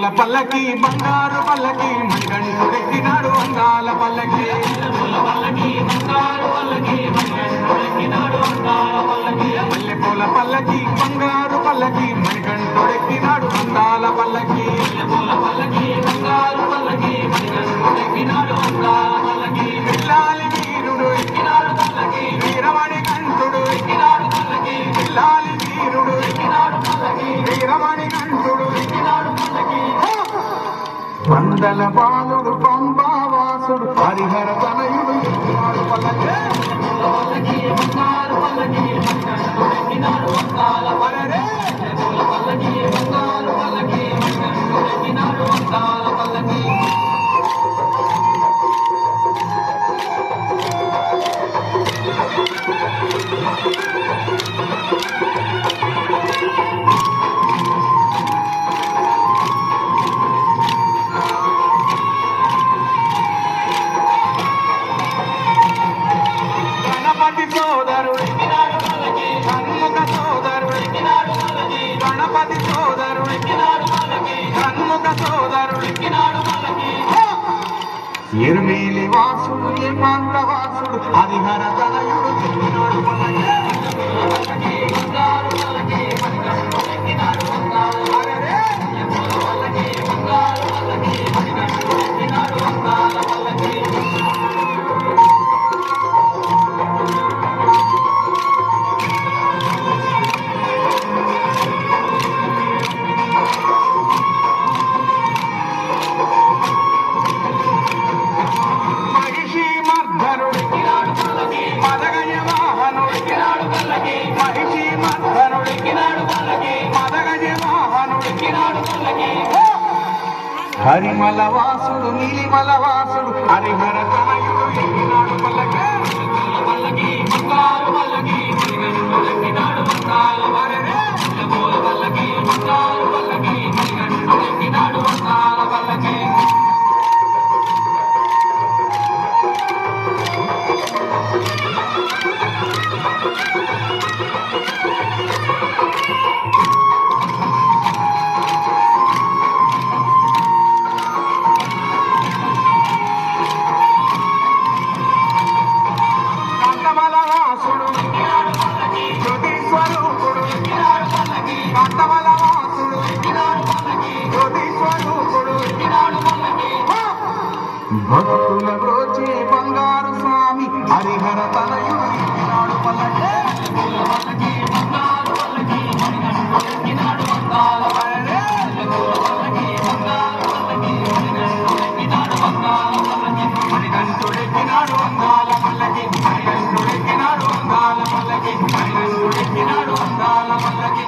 పూల పల్లకి బంగారు పల్లకి మణికంఠుడెక్కినాడు అందాల పల్లకి మల్లె పూల పల్లకి బంగారు పల్లకి మణికంఠుడెక్కినాడు అందాల పల్లకి పిల్లాలి వీరుడు ఎక్కినాడు పల్లకి వీరమణి కంఠుడు ఎక్కినాడు పల్లకి పిల్లాలి వీరుడు ఎక్కినాడు పల్లకి వీరమణి కంఠుడు ఎక్కినాడు పల్లకి వందల బాలుడు పంబావాసుడు హరిహర తనయుడు ఎక్కినాడు పల్లకి గణపతి సోదరుడు షణ్ముఖ సోదరుడు గణపతి సోదరుడు షణ్ముఖ సోదరుడు ఎరుమేలి వాసుడు ఏమాంత వాసుడు హరిహర తనయుడు ఎక్కినాడు పల్లకి హరిమల వాసుడు నీలిమల వాసుడు హరిహర తనయుడు ఎక్కినాడు పల్లకి భక్తుల బ్రోచే బంగారు స్వామి హరిహర తనయుడు ఎక్కినాడు పల్లకి మణికంఠుడెక్కినాడు అందాల పల్లకి మణికంఠుడెక్కినాడు అందాల పల్లకి మణికంఠుడెక్కినాడు అందాల పల్లకి